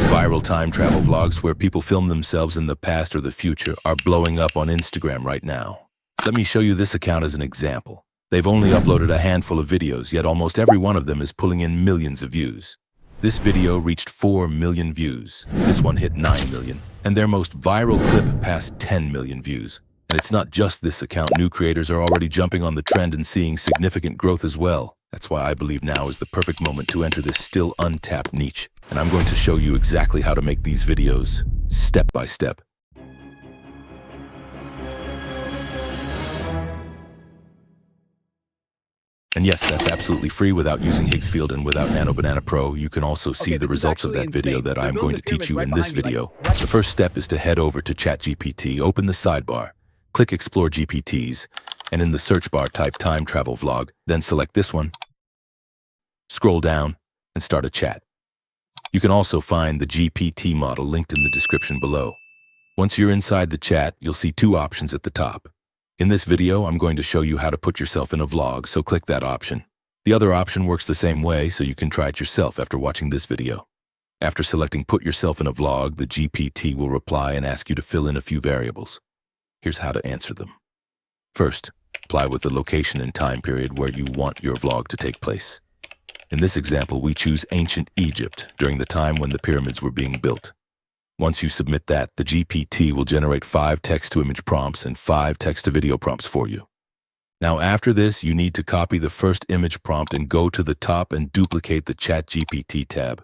viral time travel vlogs where people film themselves in the past or the future are blowing up on Instagram right now. Let me show you this account as an example. They've only uploaded a handful of videos, yet almost every one of them is pulling in millions of views. This video reached 4 million views. This one hit 9 million. And their most viral clip passed 10 million views. And it's not just this account. New creators are already jumping on the trend and seeing significant growth as well. That's why I believe now is the perfect moment to enter this still untapped niche. And I'm going to show you exactly how to make these videos, step by step. And yes, that's absolutely free without using Higgsfield and without Nano Banana Pro. You can also see the results of that video that I'm going to teach you in this video. The first step is to head over to ChatGPT, open the sidebar, click Explore GPTs, and in the search bar type Time Travel Vlog, then select this one, scroll down, and start a chat. You can also find the GPT model linked in the description below. Once you're inside the chat, you'll see two options at the top. In this video, I'm going to show you how to put yourself in a vlog, so click that option. The other option works the same way, so you can try it yourself after watching this video. After selecting Put Yourself in a Vlog, the GPT will reply and ask you to fill in a few variables. Here's how to answer them. First, apply with the location and time period where you want your vlog to take place. In this example, we choose ancient Egypt during the time when the pyramids were being built. Once you submit that, the GPT will generate 5 text-to-image prompts and 5 text-to-video prompts for you. Now after this, you need to copy the first image prompt and go to the top and duplicate the ChatGPT tab.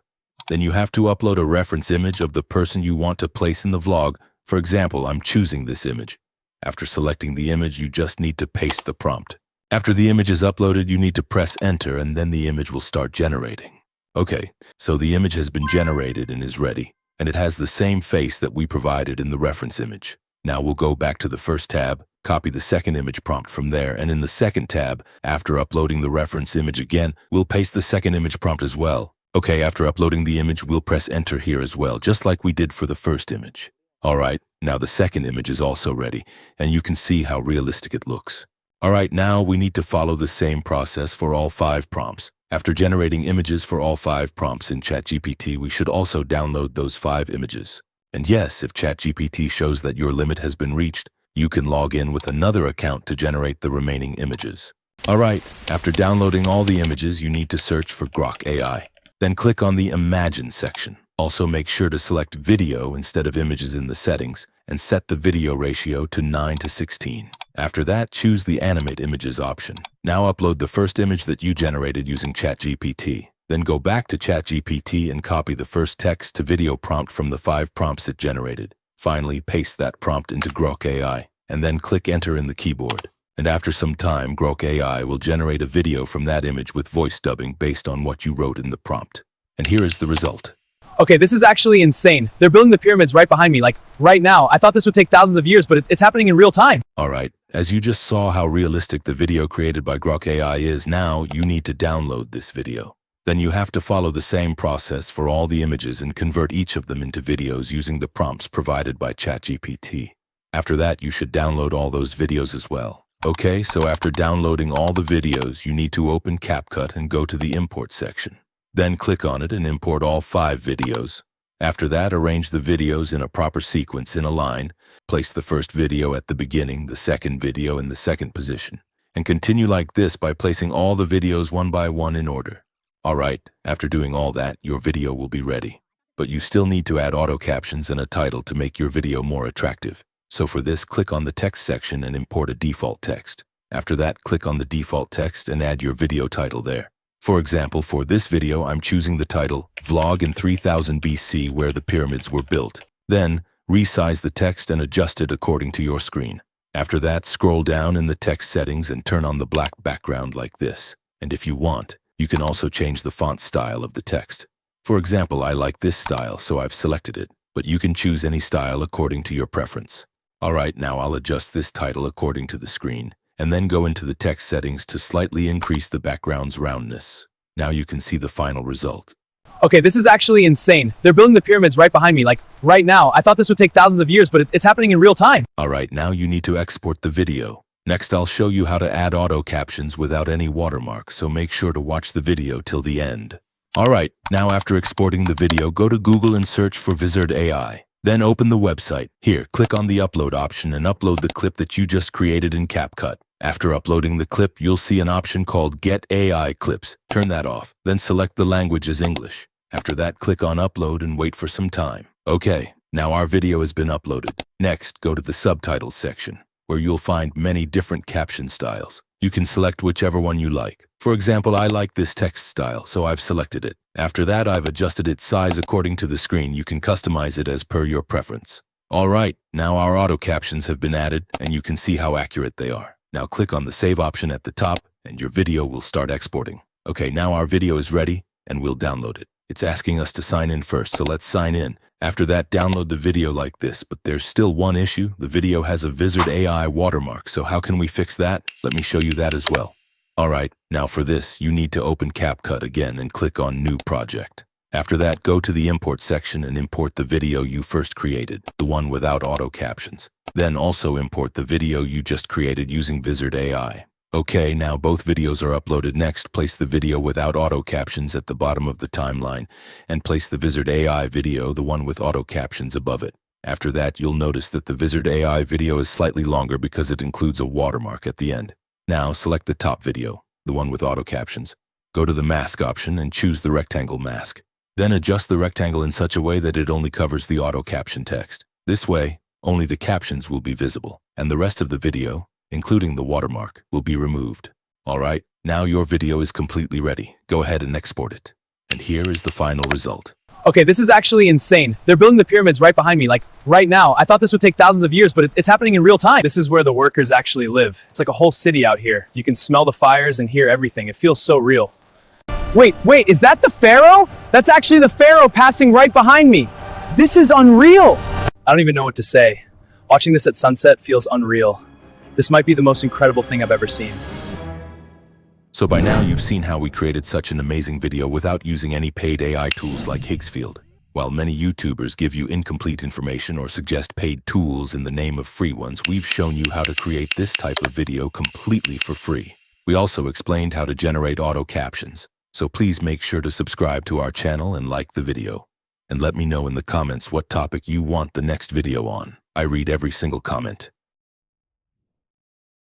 Then you have to upload a reference image of the person you want to place in the vlog. For example, I'm choosing this image. After selecting the image, you just need to paste the prompt. After the image is uploaded, you need to press enter and then the image will start generating. Okay, so the image has been generated and is ready, and it has the same face that we provided in the reference image. Now we'll go back to the first tab, copy the second image prompt from there, and in the second tab, after uploading the reference image again, we'll paste the second image prompt as well. Okay, after uploading the image, we'll press enter here as well, just like we did for the first image. Alright, now the second image is also ready, and you can see how realistic it looks. Alright, now we need to follow the same process for all 5 prompts. After generating images for all 5 prompts in ChatGPT, we should also download those 5 images. And yes, if ChatGPT shows that your limit has been reached, you can log in with another account to generate the remaining images. Alright, after downloading all the images, you need to search for Grok AI. Then click on the Imagine section. Also make sure to select video instead of images in the settings and set the video ratio to 9:16. After that, choose the Animate Images option. Now upload the first image that you generated using ChatGPT. Then go back to ChatGPT and copy the first text-to-video prompt from the 5 prompts it generated. Finally, paste that prompt into Grok AI, and then click Enter in the keyboard. And after some time, Grok AI will generate a video from that image with voice dubbing based on what you wrote in the prompt. And here is the result. Okay, this is actually insane. They're building the pyramids right behind me, like, right now. I thought this would take thousands of years, but it's happening in real time. Alright, as you just saw how realistic the video created by Grok AI is, now you need to download this video. Then you have to follow the same process for all the images and convert each of them into videos using the prompts provided by ChatGPT. After that, you should download all those videos as well. Okay, so after downloading all the videos, you need to open CapCut and go to the Import section. Then click on it and import all 5 videos. After that, arrange the videos in a proper sequence in a line. Place the first video at the beginning, the second video in the second position. And continue like this by placing all the videos one by one in order. Alright, after doing all that, your video will be ready. But you still need to add auto captions and a title to make your video more attractive. So for this, click on the text section and import a default text. After that, click on the default text and add your video title there. For example, for this video, I'm choosing the title, Vlog in 3000 BC where the pyramids were built. Then, resize the text and adjust it according to your screen. After that, scroll down in the text settings and turn on the black background like this. And if you want, you can also change the font style of the text. For example, I like this style, so I've selected it. But you can choose any style according to your preference. Alright, now I'll adjust this title according to the screen, and then go into the text settings to slightly increase the background's roundness. Now you can see the final result. Okay, this is actually insane. They're building the pyramids right behind me, like, right now. I thought this would take thousands of years, but it's happening in real time. Alright, now you need to export the video. Next, I'll show you how to add auto captions without any watermark, so make sure to watch the video till the end. Alright, now after exporting the video, go to Google and search for Vizard AI. Then open the website. Here, click on the upload option and upload the clip that you just created in CapCut. After uploading the clip, you'll see an option called Get AI Clips. Turn that off. Then select the language as English. After that, click on Upload and wait for some time. Okay, now our video has been uploaded. Next, go to the subtitles section, where you'll find many different caption styles. You can select whichever one you like. For example, I like this text style, so I've selected it. After that, I've adjusted its size according to the screen. You can customize it as per your preference. Alright, now our auto captions have been added, and you can see how accurate they are. Now click on the save option at the top, and your video will start exporting. Okay, now our video is ready, and we'll download it. It's asking us to sign in first, so let's sign in. After that, download the video like this, but there's still one issue. The video has a Vizard AI watermark, so how can we fix that? Let me show you that as well. Alright, now for this, you need to open CapCut again and click on New Project. After that, go to the import section and import the video you first created, the one without auto captions. Then also import the video you just created using Vizard AI. Okay, now both videos are uploaded. Next, place the video without auto captions at the bottom of the timeline and place the Vizard AI video, the one with auto captions, above it. After that, you'll notice that the Vizard AI video is slightly longer because it includes a watermark at the end. Now, select the top video, the one with auto captions. Go to the mask option and choose the rectangle mask. Then adjust the rectangle in such a way that it only covers the auto caption text. This way, only the captions will be visible, and the rest of the video, including the watermark, will be removed. Alright, now your video is completely ready. Go ahead and export it. And here is the final result. Okay, this is actually insane. They're building the pyramids right behind me, like right now. I thought this would take thousands of years, but it's happening in real time. This is where the workers actually live. It's like a whole city out here. You can smell the fires and hear everything. It feels so real. Wait, is that the pharaoh? That's actually the pharaoh passing right behind me. This is unreal. I don't even know what to say. Watching this at sunset feels unreal. This might be the most incredible thing I've ever seen. So by now you've seen how we created such an amazing video without using any paid AI tools like Higgsfield. While many YouTubers give you incomplete information or suggest paid tools in the name of free ones, we've shown you how to create this type of video completely for free. We also explained how to generate auto captions. So please make sure to subscribe to our channel and like the video. And let me know in the comments what topic you want the next video on. I read every single comment.